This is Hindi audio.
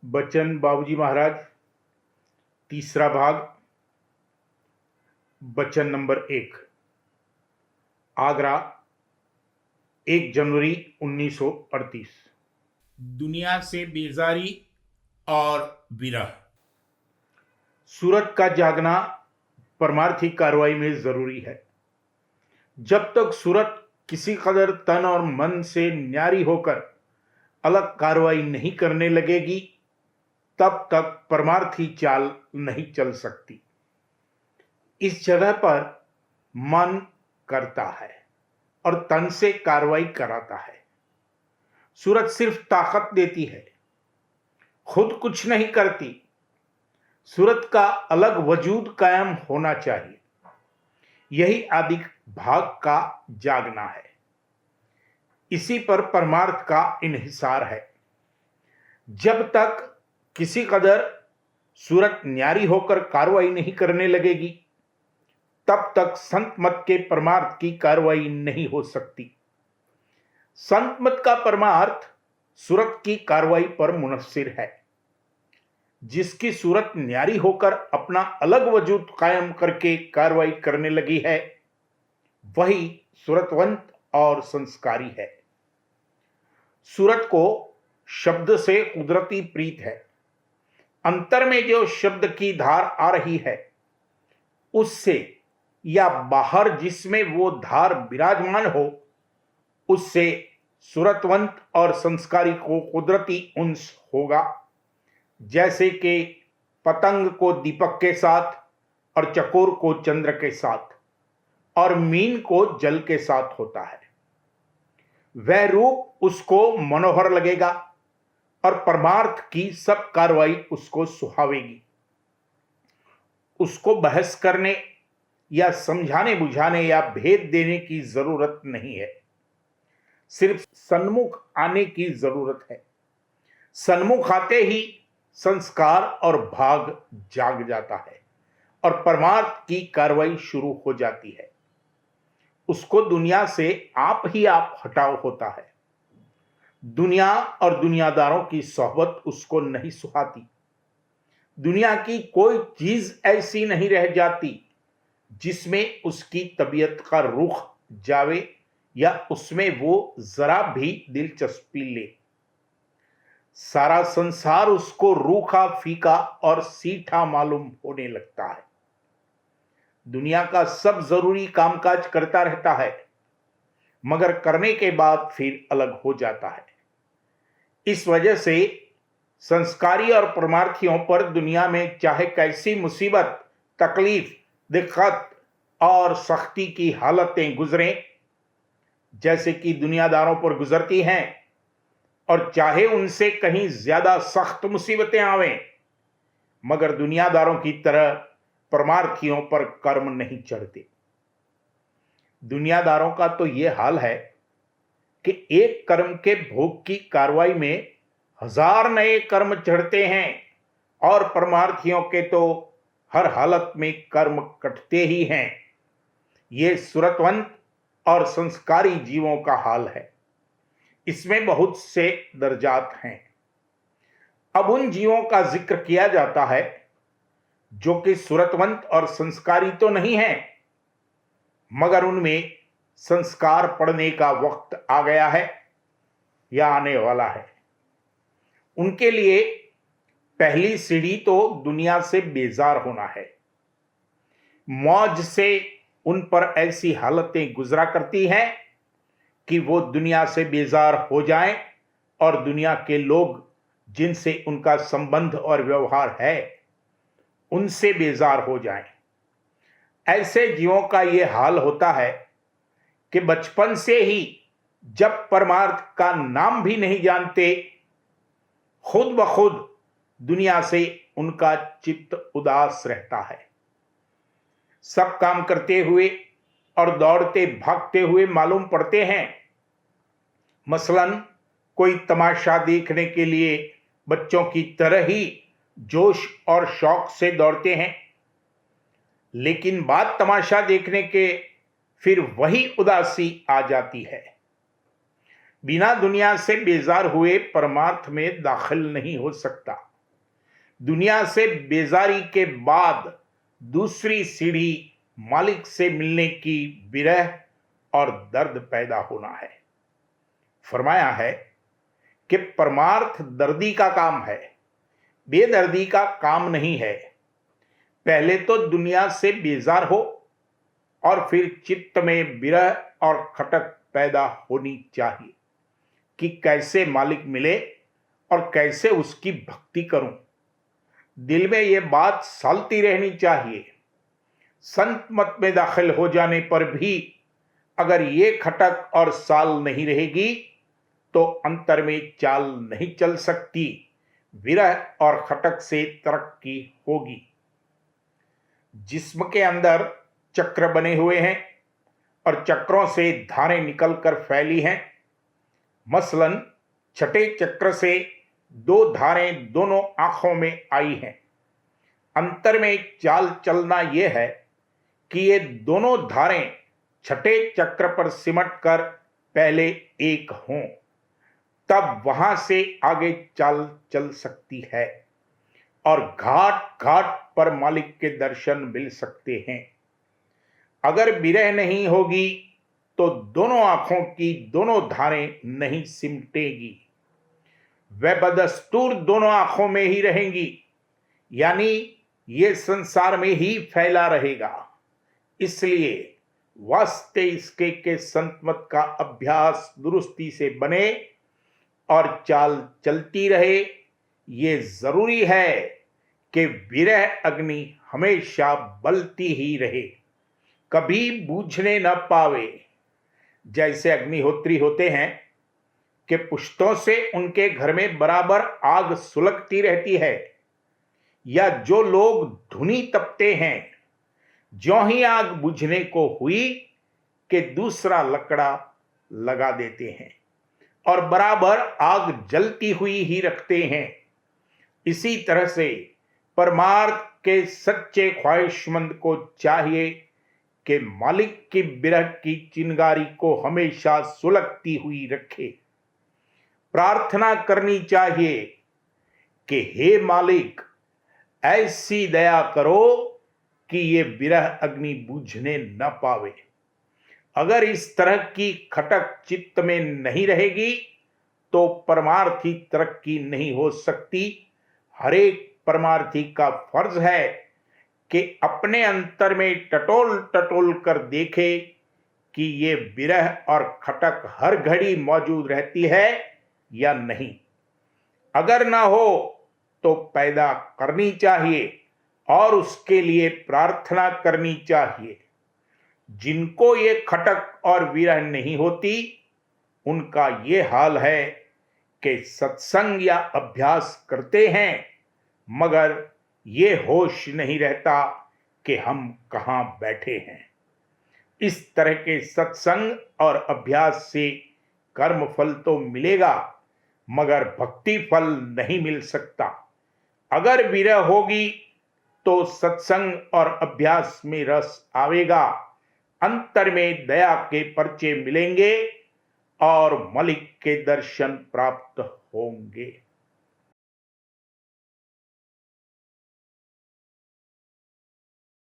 बच्चन बाबूजी महाराज, तीसरा भाग। बच्चन नंबर 1। आगरा, 1 जनवरी 1938। दुनिया से बेजारी और विरह। सूरत का जागना परमार्थी कार्रवाई में जरूरी है। जब तक सूरत किसी कदर तन और मन से न्यारी होकर अलग कार्रवाई नहीं करने लगेगी, तब तक परमार्थी चाल नहीं चल सकती। इस जगह पर मन करता है और तन से कार्रवाई कराता है। सूरत सिर्फ ताकत देती है, खुद कुछ नहीं करती। सूरत का अलग वजूद कायम होना चाहिए। यही आदि भाग का जागना है। इसी पर परमार्थ का इन्हिसार है। जब तक किसी कदर सूरत न्यारी होकर कार्रवाई नहीं करने लगेगी, तब तक संत मत के परमार्थ की कार्रवाई नहीं हो सकती। संत मत का परमार्थ सूरत की कार्रवाई पर मुनस्सिर है। जिसकी सूरत न्यारी होकर अपना अलग वजूद कायम करके कार्रवाई करने लगी है, वही सूरतवंत और संस्कारी है। सूरत को शब्द से कुदरती प्रीत है। अंतर में जो शब्द की धार आ रही है, उससे या बाहर जिसमें वो धार विराजमान हो, उससे सूरतवंत और संस्कारी को कुदरती उन्स होगा। जैसे कि पतंग को दीपक के साथ और चकोर को चंद्र के साथ और मीन को जल के साथ होता है। वह रूप उसको मनोहर लगेगा और परमार्थ की सब कार्रवाई उसको सुहावेगी। उसको बहस करने या समझाने बुझाने या भेद देने की जरूरत नहीं है। सिर्फ सन्मुख आने की जरूरत है। सन्मुख आते ही संस्कार और भाग जाग जाता है और परमार्थ की कार्रवाई शुरू हो जाती है। उसको दुनिया से आप ही आप हटाव होता है। दुनिया और दुनियादारों की सोहबत उसको नहीं सुहाती। दुनिया की कोई चीज ऐसी नहीं रह जाती जिसमें उसकी तबीयत का रुख जावे या उसमें वो जरा भी दिलचस्पी ले। सारा संसार उसको रूखा, फीका और सीठा मालूम होने लगता है। दुनिया का सब जरूरी कामकाज करता रहता है, मगर करने के बाद फिर अलग हो जाता है। इस वजह से संस्कारी और परमार्थियों पर दुनिया में चाहे कैसी मुसीबत, तकलीफ, दिक्कत और सख्ती की हालतें गुजरें, जैसे कि दुनियादारों पर गुजरती हैं, और चाहे उनसे कहीं ज्यादा सख्त मुसीबतें आवें, मगर दुनियादारों की तरह परमार्थियों पर कर्म नहीं चढ़ते। दुनियादारों का तो ये हाल है कि एक कर्म के भोग की कार्रवाई में 1000 नए कर्म चढ़ते हैं, और परमार्थियों के तो हर हालत में कर्म कटते ही हैं। ये सूरतवंत और संस्कारी जीवों का हाल है। इसमें बहुत से दर्जात हैं। अब उन जीवों का जिक्र किया जाता है जो कि सूरतवंत और संस्कारी तो नहीं हैं, मगर उनमें संस्कार पड़ने का वक्त आ गया है या आने वाला है। उनके लिए पहली सीढ़ी तो दुनिया से बेजार होना है। मौज से उन पर ऐसी हालतें गुजरा करती हैं कि वो दुनिया से बेजार हो जाएं और दुनिया के लोग जिनसे उनका संबंध और व्यवहार है, उनसे बेजार हो जाएं। ऐसे जीवों का ये हाल होता है कि बचपन से ही जब परमार्थ का नाम भी नहीं जानते, खुद ब खुद दुनिया से उनका चित्त उदास रहता है। सब काम करते हुए और दौड़ते भागते हुए मालूम पड़ते हैं। मसलन कोई तमाशा देखने के लिए बच्चों की तरह ही जोश और शौक से दौड़ते हैं, लेकिन बाद तमाशा देखने के फिर वही उदासी आ जाती है। बिना दुनिया से बेजार हुए परमार्थ में दाखिल नहीं हो सकता। दुनिया से बेजारी के बाद दूसरी सीढ़ी मालिक से मिलने की विरह और दर्द पैदा होना है। फरमाया है कि परमार्थ दर्दी का काम है, बेदर्दी का काम नहीं है। पहले तो दुनिया से बेजार हो और फिर चित्त में विरह और खटक पैदा होनी चाहिए कि कैसे मालिक मिले और कैसे उसकी भक्ति करूं। दिल में यह बात सालती रहनी चाहिए। संत मत में दाखिल हो जाने पर भी अगर ये खटक और साल नहीं रहेगी तो अंतर में चाल नहीं चल सकती, विरह और खटक से तरक्की होगी। जिस्म के अंदर चक्र बने हुए हैं और चक्रों से धारें निकलकर फैली हैं। मसलन छठे चक्र से 2 धारें दोनों आंखों में आई हैं। अंतर में चाल चलना यह है कि ये दोनों धारें छठे चक्र पर सिमटकर पहले एक हों, तब वहां से आगे चाल चल सकती है और घाट घाट पर मालिक के दर्शन मिल सकते हैं। अगर विरह नहीं होगी तो दोनों आंखों की दोनों धारें नहीं सिमटेगी, वे बदस्तूर दोनों आंखों में ही रहेंगी, यानी ये संसार में ही फैला रहेगा। इसलिए वास्ते इसके के संतमत का अभ्यास दुरुस्ती से बने और चाल चलती रहे। ये जरूरी है कि विरह अग्नि हमेशा बलती ही रहे, कभी बूझने न पावे। जैसे अग्निहोत्री होते हैं कि पुश्तों से उनके घर में बराबर आग सुलगती रहती है, या जो लोग धुनी तपते हैं, ज्यों ही आग बुझने को हुई कि दूसरा लकड़ा लगा देते हैं और बराबर आग जलती हुई ही रखते हैं। इसी तरह से परमार्थ के सच्चे ख्वाहिशमंद को चाहिए कि मालिक की विरह की चिंगारी को हमेशा सुलगती हुई रखे। प्रार्थना करनी चाहिए कि हे मालिक, ऐसी दया करो कि ये विरह अग्नि बुझने न पावे। अगर इस तरह की खटक चित्त में नहीं रहेगी तो परमार्थी तरक्की नहीं हो सकती। हर एक परमार्थी का फर्ज है कि अपने अंतर में टटोल टटोल कर देखे कि ये विरह और खटक हर घड़ी मौजूद रहती है या नहीं। अगर ना हो तो पैदा करनी चाहिए और उसके लिए प्रार्थना करनी चाहिए। जिनको ये खटक और विरह नहीं होती, उनका ये हाल है कि सत्संग या अभ्यास करते हैं मगर ये होश नहीं रहता कि हम कहाँ बैठे हैं। इस तरह के सत्संग और अभ्यास से कर्म फल तो मिलेगा मगर भक्ति फल नहीं मिल सकता। अगर विरह होगी तो सत्संग और अभ्यास में रस आवेगा, अंतर में दया के पर्चे मिलेंगे और मलिक के दर्शन प्राप्त होंगे।